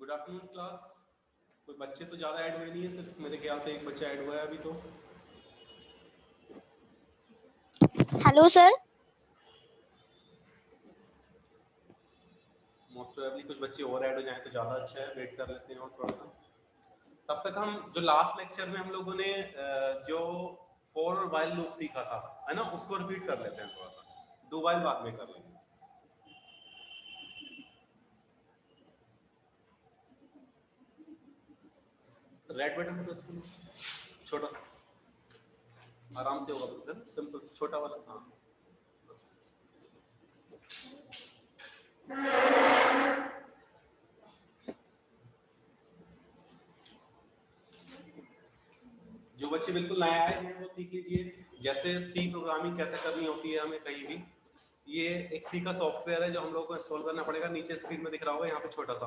Good afternoon class. कोई बच्चे तो ज़्यादा ऐड हुए नहीं है, सिर्फ मेरे ख्याल से एक बच्चा ऐड हुआ है अभी तो। Hello sir. मोस्ट प्रोबेबली कुछ बच्चे और ऐड हो जाएं तो ज़्यादा अच्छा है, वेट कर लेते हैं और थोड़ा सा। तब तक हम जो लास्ट लेक्चर में हम लोगों ने जो फॉर और वाइल लूप सीखा था, है ना, उसको रिपीट कर लेते हैं थोड़ा सा। डू वाइल बाद में कर लेंगे। रेड बटन प्रेस करो, छोटा सा, आराम से होगा बिल्कुल सिंपल, छोटा वाला। हाँ बस। जो बच्चे बिल्कुल नए आए हैं वो सीख लीजिए जैसे सी प्रोग्रामिंग कैसे करनी होती है हमें कहीं भी। ये एक सी का सॉफ्टवेयर है जो हम लोगों को इंस्टॉल करना पड़ेगा। नीचे स्क्रीन में दिख रहा होगा, यहाँ पे छोटा सा,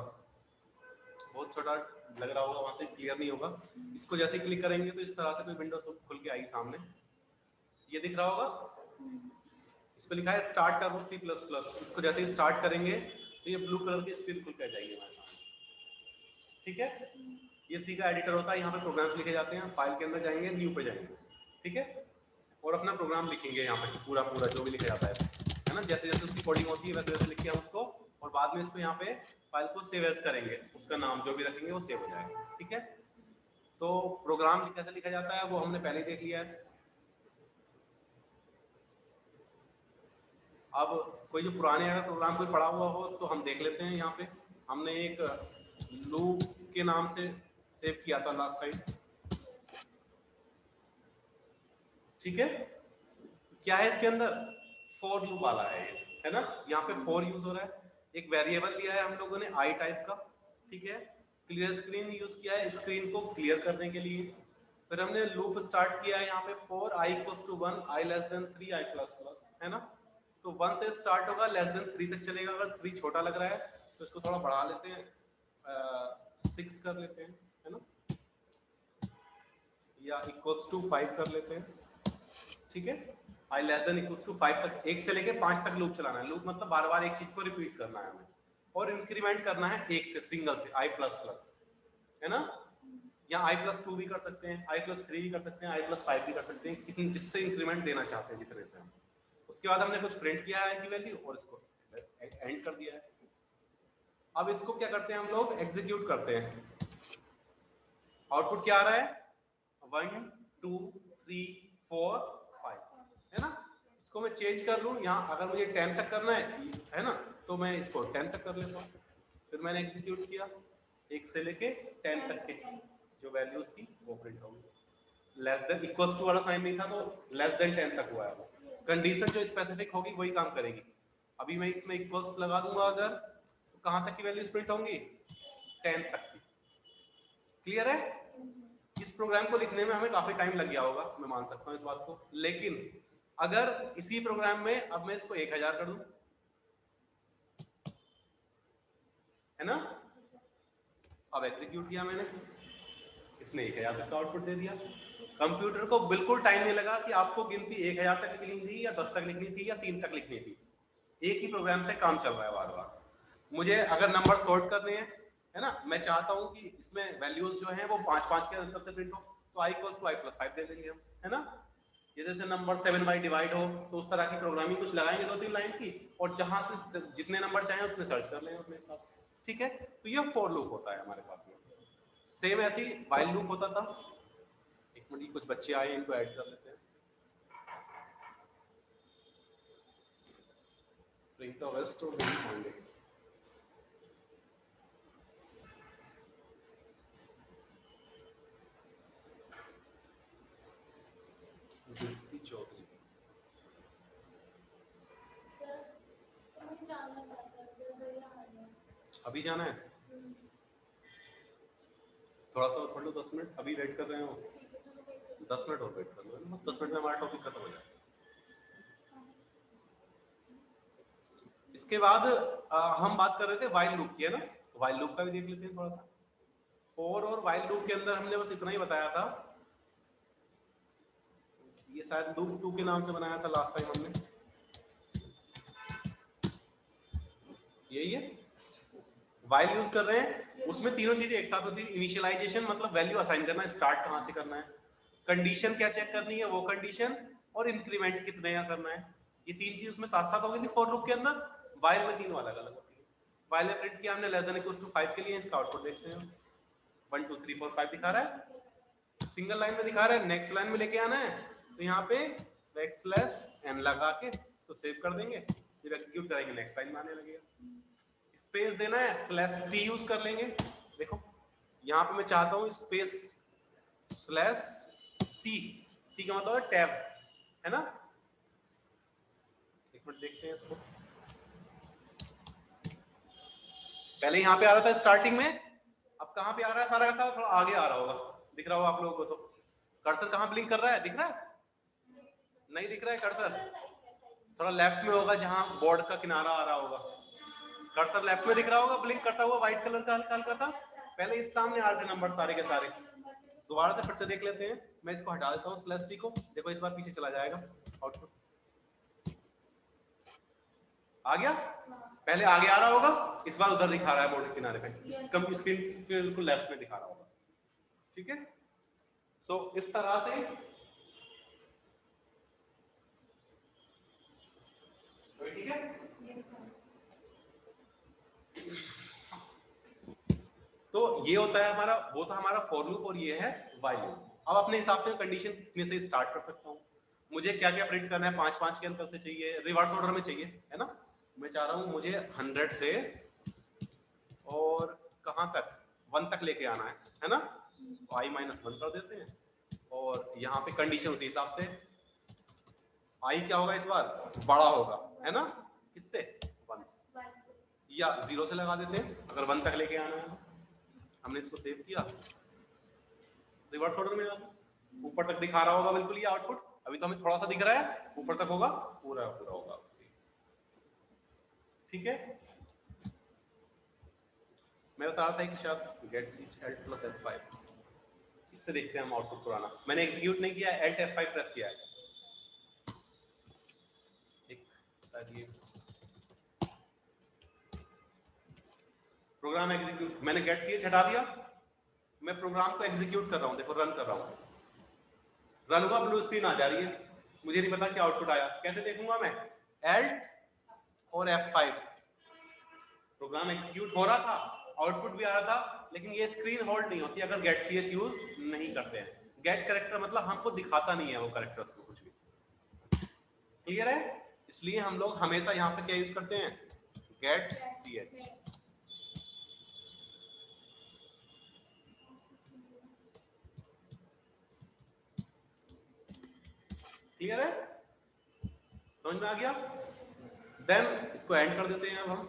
बहुत छोटा लग रहा होगा, वहां से क्लियर नहीं होगा। इसको जैसे क्लिक करेंगे तो इस तरह से कोई विंडो खुल के आई सामने, ये दिख रहा होगा। इस पे लिखा है start turbo C plus plus. इसको जैसे ही स्टार्ट करेंगे तो ये ब्लू कलर की स्क्रीन खुल के आ जाएगी हमारे सामने। ठीक है, ये सी का एडिटर होता है, यहाँ पे प्रोग्राम्स लिखे जाते हैं। फाइल के अंदर जाएंगे, न्यू पे जाएंगे, ठीक है, और अपना प्रोग्राम लिखेंगे यहाँ पे पूरा पूरा जो भी लिखा जाता है ना। जैसे जैसे उसकी कोडिंग होती है वैसे वैसे लिख के हम उसको, और बाद में इसको यहाँ पे फाइल को सेव एज करेंगे, उसका नाम जो भी रखेंगे वो सेव हो जाएगा। ठीक है, तो प्रोग्राम कैसे लिखा जाता है वो हमने पहले ही देख लिया है। अब कोई जो पुराने अगर प्रोग्राम कोई पढ़ा हुआ हो तो हम देख लेते हैं। यहाँ पे हमने एक लूप के नाम से सेव किया था लास्ट टाइम, ठीक है। क्या है इसके अंदर, फॉर लूप वाला है ये, है ना। यहाँ पे फॉर यूज हो रहा है, एक वेरिएबल दिया है हम लोगों ने आई टाइप का, ठीक है। क्लियर स्क्रीन यूज किया है स्क्रीन को क्लियर करने के लिए। फिर हमने लूप स्टार्ट किया है यहाँ पे for I equals to 1 I less than 3 I plus plus, है ना। तो 1 से स्टार्ट होगा, लेस देन 3 तक चलेगा। अगर 3 छोटा लग रहा है तो इसको थोड़ा बढ़ा लेते हैं, 6 कर लेते हैं, है ना, या इक्वल्स टू 5 कर लेते हैं, ठीक है। आई लेस देन इक्वल्स टू 5 तक, 1 से लेके 5 तक लूप चलाना है। लूप मतलब बार बार एक चीज को रिपीट करना है हमें, और इंक्रीमेंट करना है 1 से, सिंगल से, आई प्लस प्लस, है ना। या आई प्लस 2 भी कर सकते हैं, आई प्लस 3 भी कर सकते हैं, आई प्लस 5 भी कर सकते हैं, जिससे इंक्रीमेंट देना चाहते हैं जितने से हम। उसके बाद हमने कुछ प्रिंट किया है की वैल्यू और इसको एंड कर दिया है। अब इसको क्या करते हैं हम लोग, एग्जीक्यूट करते हैं। आउटपुट क्या आ रहा है, 1 2 3 4 5, है ना। इसको मैं चेंज कर लूं, यहाँ अगर मुझे 10 तक करना है ना, तो मैं इसको 10 तक कर लेता हूँ। फिर मैंने एग्जीक्यूट किया, 1 से लेके 10 तक के जो वैल्यूज थी वो प्रिंट होगी। लेस देन इक्वल्स टू वाला साइन नहीं था तो लेस देन 10 तक हुआ है। कंडीशन जो स्पेसिफिक होगी वही काम करेगी। अभी मैं इसमें इक्वल्स लगा दूंगा अगर, तो कहां तक की वैल्यूज प्रिंट होंगी, 10 तक की। क्लियर है। इस प्रोग्राम को लिखने में हमें काफी टाइम लग गया होगा, मैं मान सकता हूँ इस बात को। लेकिन अगर इसी प्रोग्राम में अब मैं इसको 1000 कर दूं, है ना, अब एग्जीक्यूट किया मैंने, इसने 1000 तक का आउटपुट दे दिया। कंप्यूटर को बिल्कुल टाइम नहीं लगा कि आपको गिनती 1000 तक लिखनी थी या 10 तक लिखनी थी या 3 तक लिखनी थी। एक ही प्रोग्राम से काम चल रहा है बार बार। मुझे अगर नंबर सॉर्ट करने हैं, है ना, मैं चाहता हूं कि इसमें वैल्यूज जो हैं वो 5 5 के अंतर से प्रिंट हो, तो आई इक्वल्स टू आई प्लस 5 दे देंगे हम, है ना। ये जैसे नंबर 7 बाई डिवाइड हो तो उस तरह की प्रोग्रामिंग कुछ लगाएंगे 2 3 लाइन की, और जहां से जितने नंबर चाहें उतने सर्च कर लेंगे अपने हिसाब से, ठीक है। तो ये फॉर लूप होता है हमारे पास में। सेम ऐसी वाइल लूप होता था। एक मिनट, कुछ बच्चे आए, इनको ऐड कर लेते हैं। प्रियंका वेस्ट और विनीत पांडे। दीप्ति चौधरी। अभी जाना है, थोड़ा सा और पढ़ लो, 10 मिनट अभी वेट कर रहे हो, 10 मिनट और वेट कर लो, बस 10 मिनट में हमारा टॉपिक खत्म हो जाए। इसके बाद हम बात कर रहे थे वाइल लूप की, है ना। वाइल लूप का भी देख लेते हैं थोड़ा सा। फॉर और वाइल लूप के अंदर हमने बस इतना ही बताया था, ये शायद लूप 2 के नाम से बनाया था लास्ट टाइम हमने, यही है। वाइल यूज कर रहे हैं उसमें तीनों चीजें एक साथ होती है। इनिशियलाइजेशन मतलब वैल्यू असाइन करना है, स्टार्ट कहां से करना है, कंडीशन क्या चेक करनी है वो कंडीशन, और इंक्रीमेंट कितने का करना है, ये तीन चीज उसमें साथ साथ होगी फॉर लूप के अंदर। वाइल में तीनों अलग अलग होती है। वाइल में प्रिंट किया हमने लेस देन इक्वल टू 5 के लिए, इसका आउटपुट देखते हैं 1 2 3 4 5 दिखा रहा है, सिंगल लाइन में दिखा रहा है। नेक्स्ट लाइन में लेके आना है तो यहाँ पे बैकस्लैश n लगा के इसको सेव कर देंगे, जब एग्जीक्यूट करेंगे नेक्स्ट लाइन में आने लगेगा। स्पेस देना है स्लैश t यूज कर लेंगे। देखो यहाँ पे मैं चाहता हूँ स्पेस स्लैश t, t का मतलब टैब है ना। एक मिनट देखते हैं इसको, पहले यहाँ पे आ रहा था स्टार्टिंग में, अब कहाँ पे आ रहा है सारा का सारा, थोड़ा आगे आ रहा होगा, दिख रहा होगा आप लोगों को। तो कर्सर कहाँ ब्लिंक कर रहा है, दिख रहा है? नहीं दिख रहा है कर्सर, थोड़ा लेफ्ट में होगा जहां बोर्ड का किनारा आ रहा होगा। कर्सर लेफ्ट में दिख रहा होगा ब्लिंक करता हुआ व्हाइट कलर का हल्का हल्का सा। पहले इस सामने आ रहे थे नंबर सारे के सारे, दोबारा से फिर से देख लेते हैं। मैं इसको हटा देता हूँ स्लैश टी को, देखो इस बार पीछे चला जाएगा आउटपुट आ गया। पहले आगे आ रहा होगा, इस बार उधर दिखा रहा है बोर्ड के किनारे पे, कम स्क्रीन के बिल्कुल लेफ्ट में दिखा रहा होगा। ठीक है, सो इस तरह से ठीक है। तो ये होता है हमारा, वो था हमारा फॉर लूप और ये है व्हाइल लूप। अब अपने हिसाब से कंडीशन कितने से स्टार्ट कर सकता हूँ, मुझे क्या क्या प्रिंट करना है, 5 के अंतर से चाहिए, रिवर्स ऑर्डर में चाहिए है ना। मैं चाह रहा हूँ मुझे 100 से और कहां तक 1 तक लेके आना है ना। तो i-1 कर देते हैं, और यहाँ पे कंडीशन उसी हिसाब से, i क्या होगा इस बार, बड़ा होगा है ना, किससे 1 से, या 0 से लगा देते हैं अगर 1 तक लेके आना है। हमने इसको सेव किया, रिवर्स ऑर्डर में ऊपर तक दिखा रहा होगा बिल्कुल ये आउटपुट। अभी तो हमें थोड़ा सा दिख रहा है, ऊपर तक होगा पूरा पूरा होगा। ठीक है, मैं बता रहा था कि शायद गेट स्विच Alt + F5, इससे देखते हैं हम आउटपुट पुराना। मैंने एग्जीक्यूट नहीं किया, Alt F5 प्रेस किया है। एक शायद ये प्रोग्राम एग्जीक्यूट, मैंने गेट ch हटा दिया, मैं प्रोग्राम को एग्जीक्यूट कर रहा हूँ, देखो रन कर रहा हूँ, रन हुआ, ब्लू स्क्रीन आ जा रही है, मुझे नहीं पता क्या आउटपुट आया, कैसे देखूंगा मैं, Alt और F5, प्रोग्राम एग्जीक्यूट हो रहा था, आउटपुट भी आ रहा था, लेकिन ये स्क्रीन होल्ड नहीं होती अगर गेट ch यूज नहीं करते हैं। गेट कैरेक्टर मतलब हमको दिखाता नहीं है वो कैरेक्टर्स को कुछ भी, क्लियर है। इसलिए हम लोग हमेशा यहाँ पे क्या यूज करते हैं, गेट ch। क्लियर है, समझ में आ गया। देन इसको एंड कर देते हैं अब हम।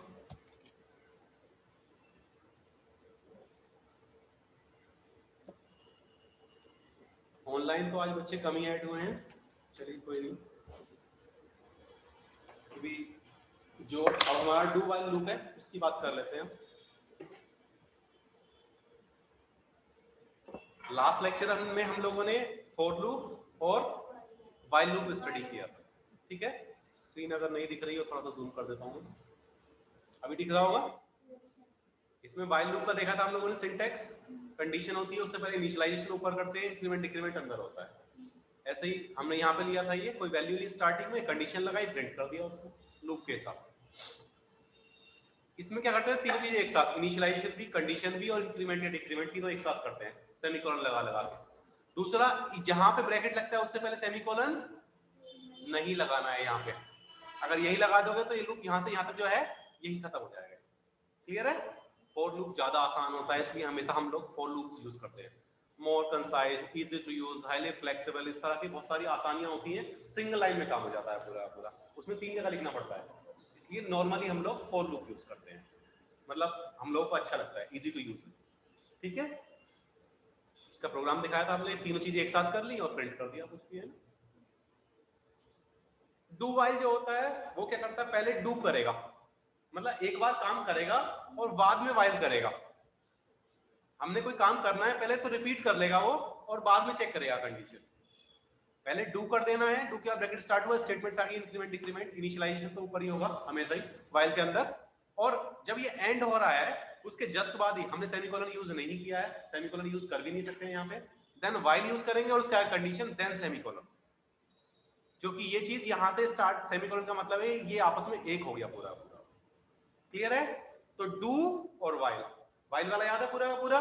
ऑनलाइन तो आज बच्चे कम ही ऐड हुए हैं, चलिए कोई नहीं। अभी जो अब हमारा डू व्हाइल लूप है उसकी बात कर लेते हैं। लास्ट लेक्चर में हम लोगों ने फॉर लूप और व्हाइल लूप स्टडी किया था, ठीक है। स्क्रीन अगर नहीं दिख रही हो थोड़ा सा जूम कर देता हूँ, अभी दिख रहा होगा। इसमें व्हाइल लूप का देखा था हम लोगों ने, सिंटैक्स कंडीशन होती है, उससे पहले इनिशियलाइजेशन ऊपर करते हैं, इंक्रीमेंट डिक्रीमेंट अंदर होता है। ऐसे ही हमने यहाँ पे लिया था, ये कोई वैल्यू ली स्टार्टिंग में, कंडीशन लगाई, प्रिंट कर दिया उसको लूप के हिसाब से। इसमें क्या करते हैं, तीनों चीजें एक साथ, इनिशियलाइजेशन भी, कंडीशन भी और इंक्रीमेंट या डिक्रीमेंट तीनों एक साथ करते हैं, सेमीकोलन लगा लगा के। दूसरा, जहां पे ब्रैकेट लगता है उससे पहले सेमीकोलन नहीं लगाना है यहाँ पे, अगर यही लगा दोगे तो ये लूप यहाँ से यहाँ तक जो है यही खत्म हो जाएगा। क्लियर है। फॉर लूप ज्यादा आसान होता है, इसलिए हमेशा हम लोग फॉर लूप यूज करते हैं। More concise, easy to use, highly flexible, इस तरह की बहुत सारी आसानियां होती हैं, सिंगल लाइन में काम हो जाता है पूरा पूरा, उसमें 3 जगह लिखना पड़ता है, इसलिए नॉर्मली हम लोग फॉर लूप यूज करते हैं, मतलब हम लोग को अच्छा लगता है, इजी टू यूज। ठीक है, इसका प्रोग्राम दिखाया था हमने, तीनों चीजें एक साथ कर ली और प्रिंट कर दिया कुछ भी, है ना। डू व्हाइल जो होता है वो क्या करता है, पहले डू करेगा, मतलब एक बार काम करेगा और बाद में व्हाइल करेगा। हमने कोई काम करना है पहले तो रिपीट कर लेगा वो, और बाद में चेक करेगा कंडीशन। पहले डू कर देना है, डू के बाद ब्रैकेट स्टार्ट हुआ, स्टेटमेंट्स आ गई, इंक्रीमेंट डिक्रीमेंट, इनिशियलाइजेशन तो ऊपर ही होगा हमेशा ही व्हाइल के अंदर। और जब ये एंड हो रहा है उसके जस्ट बाद ही हमने सेमीकोलन यूज नहीं किया है, सेमीकोलन यूज कर भी नहीं सकते यहाँ पे, देन व्हाइल यूज करेंगे और उसका कंडीशन देन सेमीकोलन, क्योंकि ये चीज यहाँ से स्टार्ट, सेमीकोलन का मतलब है ये आपस में एक हो गया पूरा पूरा। क्लियर है? तो डू और व्हाइल, व्हाइल वाला याद है पूरा का पूरा,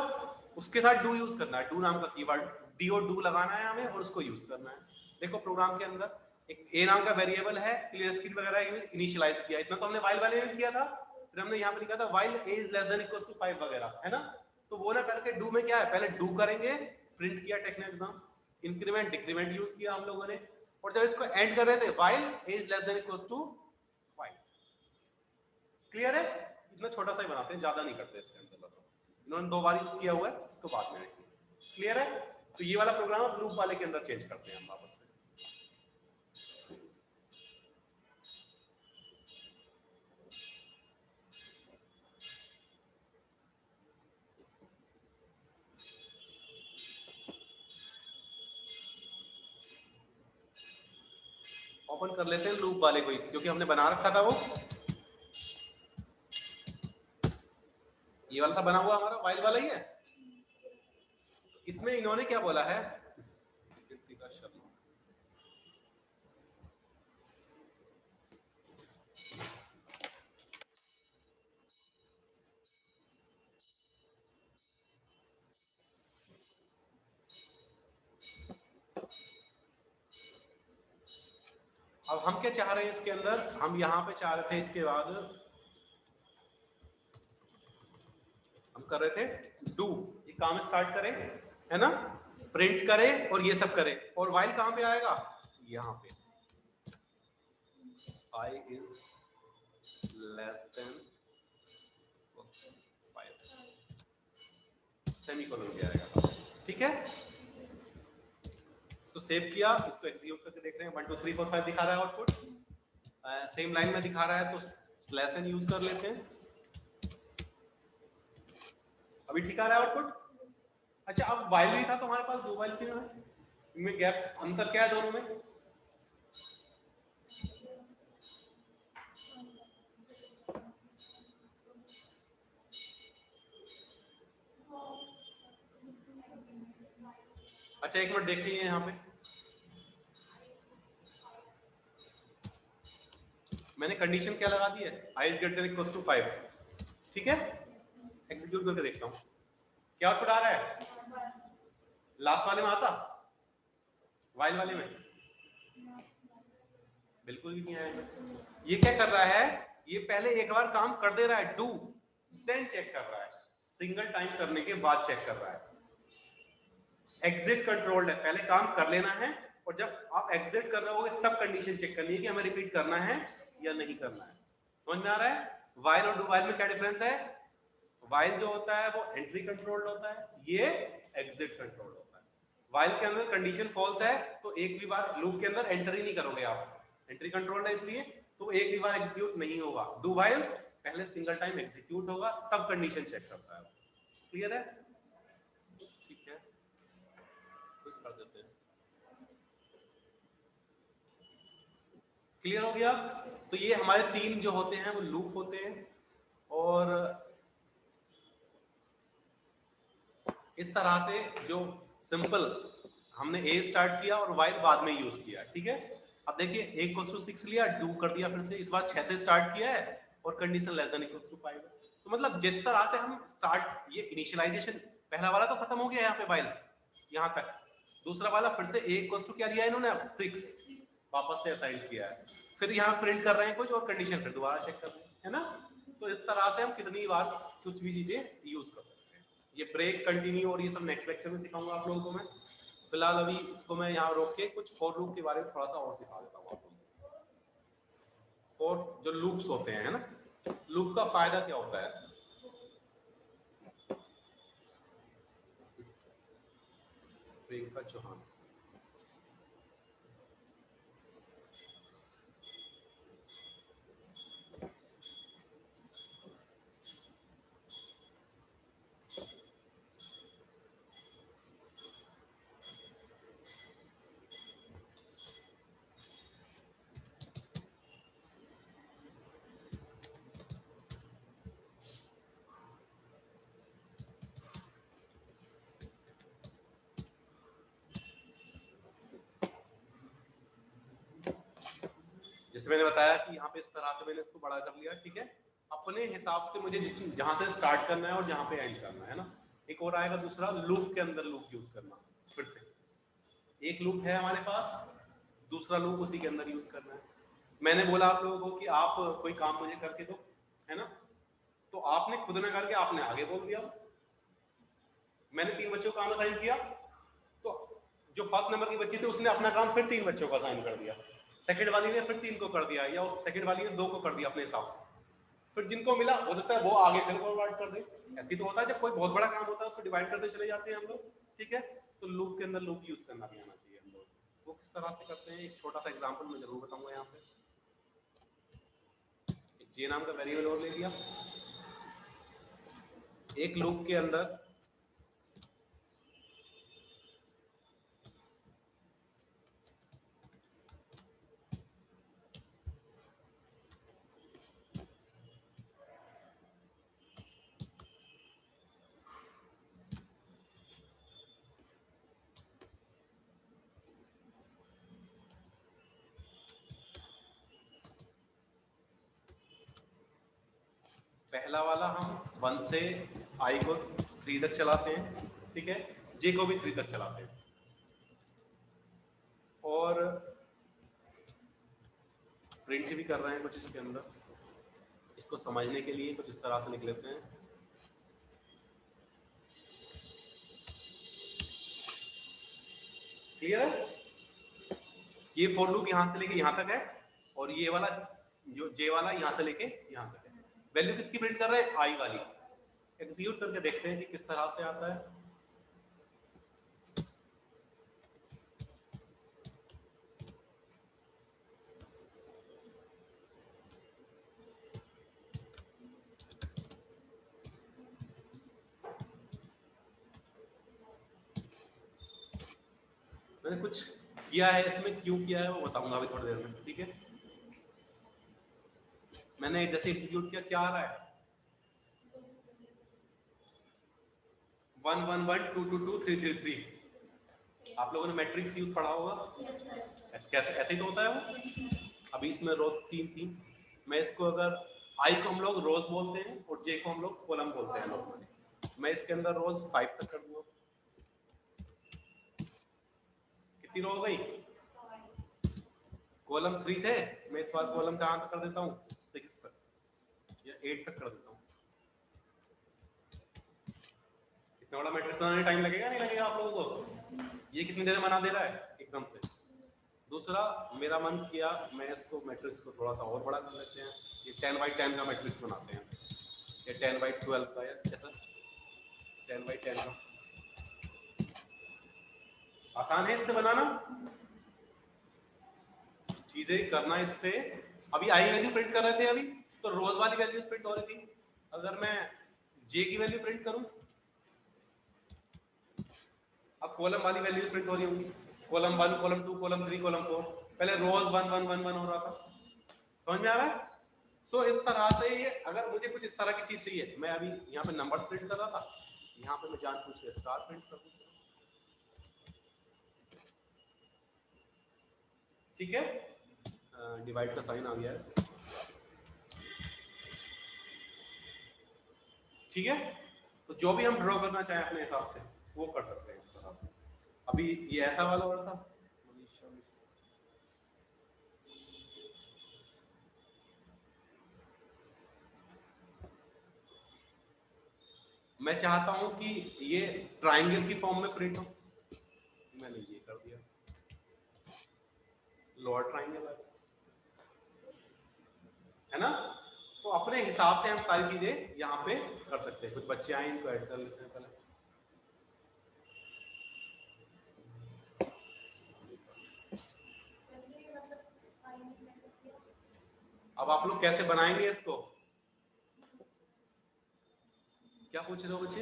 उसके साथ डू यूज करना है, डू नाम का कीवर्ड डी और डू लगाना है हमें और उसको यूज करना है। देखो प्रोग्राम के अंदर एक ए नाम का वेरिएबल है, क्लियर स्क्रीन वगैरह इनिशियलाइज किया, इतना तो हमने व्हाइल वाले में किया था, फिर हमने यहाँ पे लिखा था while A is less than equals to 5 वगैरह, है ना। तो वो ना करके डू में क्या है, पहले डू करेंगे, प्रिंट किया techno exam, increment decrement use किया हम लोगों ने, और जब इसको एंड कर रहे थे while A is less than equals to 5। Clear है? इतना छोटा सा ही बनाते हैं, ज्यादा नहीं करते इसके अंदर, बस इन्होंने 2 बार यूज किया हुआ है, इसको बाद में रखिए। क्लियर है? तो ये वाला प्रोग्राम अब लूप वाले के अंदर चेंज करते हैं हम वापस से। ओपन कर लेते हैं लूप वाले को ही, क्योंकि हमने बना रखा था वो, ये वाला था बना हुआ हमारा, व्हाइल वाला ही है। इसमें इन्होंने क्या बोला है, अब हम क्या चाह रहे हैं इसके अंदर, हम यहाँ पे चाह रहे थे इसके बाद हम कर रहे थे डू, ये काम स्टार्ट करें, है ना, प्रिंट करे और ये सब करे, और व्हाइल कहाँ पे आएगा, यहाँ पे I is less than 5, semicolon पे आएगा। ठीक है, इसको सेव किया, इसको एग्जीक्यूट करके देख रहे हैं, 1 2 3 4 5 दिखा रहा है आउटपुट, सेम लाइन में दिखा रहा है, तो स्लैश एन यूज कर लेते हैं, अभी ठीक आ रहा है आउटपुट। अच्छा, अब व्हाइल भी था तो हमारे पास, दो व्हाइल क्यों है, इनमें गैप, अंतर क्या है दोनों में, अच्छा एक मिनट देखते हैं यहाँ पे, मैंने कंडीशन क्या लगा दी है, i is greater than equals to 5, ठीक है, एग्जीक्यूट करके देखता हूँ क्या आउटपुट आ रहा है, लास्ट वाले में आता, व्हाइल वाले में बिल्कुल भी नहीं आएगा। ये क्या कर रहा है, ये पहले एक बार काम कर दे रहा है, डू, देन चेक कर रहा है, सिंगल टाइम करने के बाद चेक कर रहा है, एग्जिट कंट्रोल्ड है, पहले काम कर लेना है और जब आप एग्जिट कर रहे होगे तब कंडीशन चेक करनी है कि हमें रिपीट करना है या नहीं करना है। समझ में आ रहा है? व्हाइल और डू व्हाइल में क्या डिफरेंस है, व्हाइल जो होता है वो एंट्री कंट्रोल्ड होता है, ये एग्जिट कंट्रोल्ड होता है। व्हाइल के अंदर कंडीशन फॉल्स है तो एक भी बार लूप के अंदर एंटर ही नहीं करोगे आप, एंट्री कंट्रोल्ड है इसलिए, तो एक भी बार एग्जीक्यूट नहीं होगा। डू व्हाइल पहले सिंगल टाइम एग्जीक्यूट होगा तब कंडीशन चेक करता है। क्लियर है? ठीक है, कुछ कर देते हैं, क्लियर हो गया। तो ये हमारे 3 जो होते हैं वो लूप होते हैं, और इस तरह से जो सिंपल हमने ए स्टार्ट किया और व्हाइल बाद में यूज किया, ठीक है। अब देखिए a इक्वल्स टू 6 लिया, डू कर दिया, फिर से इस बार 6 से स्टार्ट किया है और condition less than equals to 5 है। तो मतलब जिस तरह से हम स्टार्ट, ये इनिशियलाइजेशन पहला वाला तो खत्म हो गया यहाँ पे व्हाइल यहाँ तक, दूसरा वाला फिर से a इक्वल्स टू क्या लिया इन्होंने, अब 6 वापस से असाइन किया है, फिर यहाँ प्रिंट कर रहे हैं कुछ और कंडीशन फिर दोबारा चेक कर रहे हैं, है ना। तो इस तरह से हम कितनी बार कुछ भी चीजें यूज कर सकते हैं। ये ब्रेक, कंटिन्यू और ये सब नेक्स्ट लेक्चर में सिखाऊंगा आप लोगों को मैं। फिलहाल अभी इसको मैं यहाँ रोक के कुछ फॉर लूप के बारे में थोड़ा सा और सिखा देता हूँ आप लोगों को। फॉर जो लूप्स होते हैं, है ना, लूप का फायदा क्या होता है, प्रियंका चौहान, जैसे मैंने बताया कि यहाँ पे इस तरह से मैंने इसको बड़ा कर लिया, ठीक है। अपने हिसाब से मुझे जहाँ से स्टार्ट करना है और जहाँ पे एंड करना है ना। एक और आएगा दूसरा, लूप के अंदर लूप यूज करना। फिर से एक लूप है हमारे पास, दूसरा लूप उसी के अंदर यूज करना है। मैंने बोला आप लोगों को कि आप कोई काम मुझे करके दो, है ना, तो आपने खुद ने करके आपने आगे बोल दिया। मैंने 3 बच्चों को काम असाइन किया, तो जो फर्स्ट नंबर की बच्ची थी उसने अपना काम फिर 3 बच्चों को असाइन कर दिया, सेकंड वाली ने फिर 3 को कर दिया, या सेकंड वाली ने 2 को कर दिया अपने हिसाब से। फिर जिनको मिला हो सकता है वो आगे फिर फॉरवर्ड कर दे। ऐसी तो होता है जब कोई बहुत बड़ा काम होता है उसको डिवाइड करते चले जाते हैं हम लोग, ठीक है। तो लूप के अंदर लूप यूज करना भी आना चाहिए हम लोग। वो किस तरह से करते हैं, एक छोटा सा एग्जांपल मैं जरूर बताऊंगा। यहाँ पे जे नाम का वेरिएबल और ले लिया, एक लूप के अंदर पहला वाला हम 1 से i को 3 तक चलाते हैं, ठीक है। j को भी 3 तक चलाते हैं, और प्रिंट भी कर रहे हैं कुछ इसके अंदर। इसको समझने के लिए कुछ इस तरह से लिख लेते हैं। क्लियर है? ये फॉर लूप यहां से लेके यहां तक है, और ये वाला जो जे वाला यहां से लेके यहां तक है। वैल्यू किसकी प्रिंट कर रहे हैं? आई वाली। एग्जीक्यूट करके देखते हैं कि किस तरह से आता है। मैंने कुछ किया है इसमें, क्यों किया है वो बताऊंगा अभी थोड़ी देर में, ठीक है। मैंने जैसे एग्जीक्यूट किया, क्या आ रहा है? 1 1 1 2 2 2 3 3 3। आप लोगों ने मैट्रिक्स यूज पढ़ा होगा, कैसे ऐसे ही तो होता है वो। अभी इसमें रोज 3 3। मैं इसको अगर आई को हम लोग रोज बोलते हैं और जे को हम लोग कॉलम बोलते हैं नॉर्मली। मैं इसके अंदर रोज 5 तक कर दूंगा। कितनी रो हो गई? कॉलम 3 थे, मैं इस बार कॉलम कहां तक कर देता हूँ? 6 तक या 8 तक कर देता हूँ। इतना बड़ा मैट्रिक्स बनाने टाइम लगेगा नहीं लगेगा आप लोगों को? ये कितनी देर में बना दे रहा है एकदम से। दूसरा, मेरा मन किया मैं इसको मैट्रिक्स को थोड़ा सा और बड़ा कर लेते हैं। ये 10 बाई 10 का मैट्रिक्स बनाते हैं, या 10 बाई 12 का, या जैसा 10 बाई 10 का। आसान है इससे बनाना, चीजें करना इससे। अभी आई वैल्यू प्रिंट कर रहे थे अभी, तो रोज वाली वैल्यूज प्रिंट हो रही थी। अगर मैं जे की वैल्यू प्रिंट करूं, अब कॉलम वाली वैल्यूज प्रिंट हो रही होंगी। Column 1 column 2 column 3 column 4। पहले रोज 1 1 1 1 हो रहा था। समझ में आ रहा है? सो इस तरह से ये, अगर मुझे कुछ इस तरह की चीज चाहिए, मैं अभी यहाँ पे नंबर प्रिंट कर रहा था, यहाँ पे मैं जानबूझ के स्टार प्रिंट कर दूं, ठीक है। डिवाइड का साइन आ गया है, ठीक है। तो जो भी हम ड्रॉ करना चाहें अपने हिसाब से वो कर सकते हैं इस तरह से। अभी ये ऐसा वाला और था, मैं चाहता हूं कि ये ट्रायंगल की फॉर्म में प्रिंट हो, मैंने ये कर दिया लोअर ट्रायंगल है ना। तो अपने हिसाब से हम सारी चीजें यहाँ पे कर सकते हैं। कुछ बच्चे आए, इनको ऐड कर लेते हैं पहले। अब आप लोग कैसे बनाएंगे इसको? क्या पूछ रहे हो बच्चे?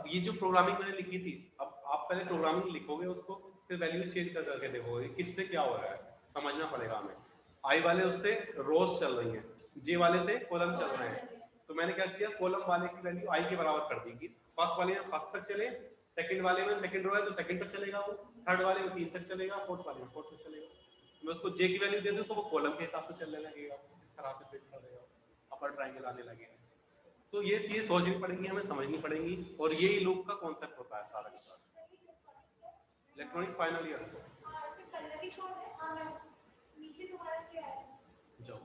ये जो प्रोग्रामिंग मैंने लिखी थी, अब आप पहले प्रोग्रामिंग लिखोगे उसको, फिर वैल्यूज चेंज कर करके देखोगे किससे क्या हो रहा है, समझना पड़ेगा हमें। आई वाले उससे रोज चल रही हैं, जे वाले से कॉलम चल रहे हैं। तो मैंने क्या किया, कॉलम वाले की वैल्यू आई के बराबर कर दी कि फर्स्ट वाले फर्स्ट तक चले, सेकंड वाले में सेकंड रो है तो सेकंड तक चलेगा वो, थर्ड वाले में 3 तक चलेगा, फोर्थ वाले में 4 तक चलेगा। मैं उसको जे की वैल्यू दे दूं तो वो कॉलम के हिसाब से चलने लगेगा, इस तरह से फिट कर देगा, अपर ट्रायंगल आने लगेगा। तो ये चीज सोचनी पड़ेगी, हमें समझनी पड़ेगी, और यही लूप का कॉन्सेप्ट होता है सारा के सारा। इलेक्ट्रॉनिक्स फाइनल ईयर जाओ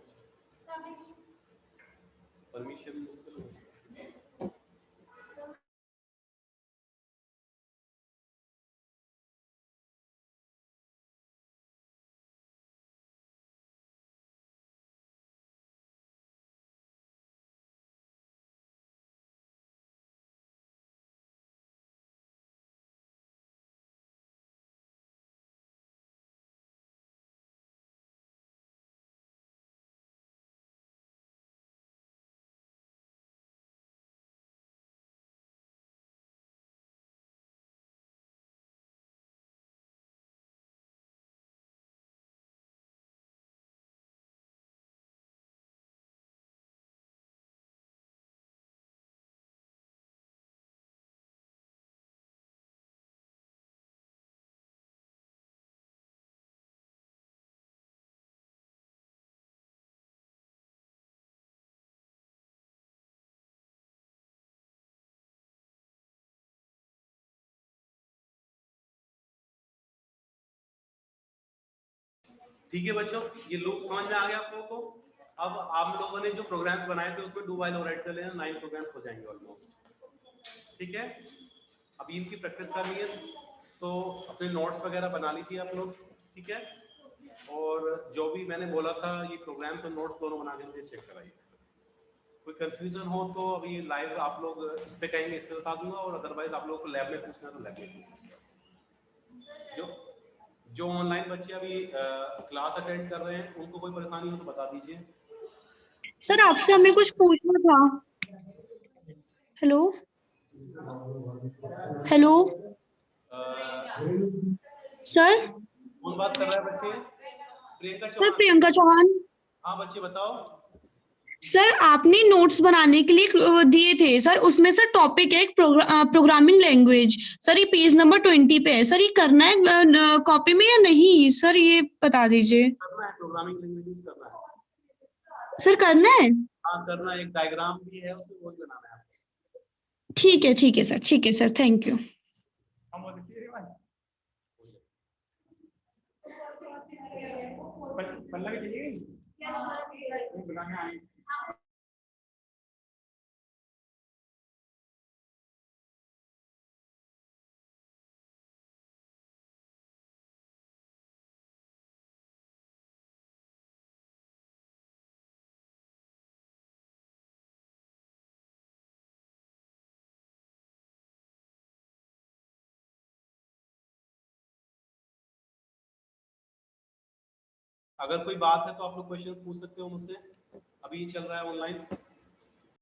परमिशन मुझसे ठीक है बच्चों, ये लूप समझ में आ गया आप लोगों को। अब आप लोगों ने जो प्रोग्राम्स बनाए थे उसमें डू व्हाइल ओवरराइड कर लेना, 9 प्रोग्राम्स हो जाएंगे ऑलमोस्ट। ठीक है, अभी इनकी प्रैक्टिस करनी है तो अपने नोट्स वगैरह बना लीजिए आप लोग। ठीक है, और जो भी मैंने बोला था ये प्रोग्राम्स और नोट्स दोनों बना के मुझे चेक कराइए। कोई कंफ्यूजन हो तो अभी लाइव आप लोग इस पे कहेंगे, इस पे बता दूंगा, और अदरवाइज आप लोगों को लैब में पूछना है तो लैब में पूछना। जो ऑनलाइन बच्चे अभी क्लास अटेंड कर रहे हैं उनको कोई परेशानी हो तो बता दीजिए। सर आपसे हमें कुछ पूछना था। Hello hello sir. कौन बात कर रहा है बच्चे? प्रियंका सर चौहान। प्रियंका चौहान। हाँ बच्चे बताओ। सर आपने नोट्स बनाने के लिए दिए थे सर, उसमें सर टॉपिक है एक प्रोग्रामिंग लैंग्वेज। सर ये पेज नंबर 20 पे है सर, ये करना है कॉपी में या नहीं सर, ये बता दीजिए। करना है, प्रोग्रामिंग लैंग्वेजेस करना है। सर करना है? हाँ करना है, एक डायग्राम भी है उसमें वही बनाना है आपको। ठीक है सर, ठीक है सर, थैंक यू। अगर कोई बात है तो आप लोग क्वेश्चंस पूछ सकते हो मुझसे, अभी चल रहा है ऑनलाइन।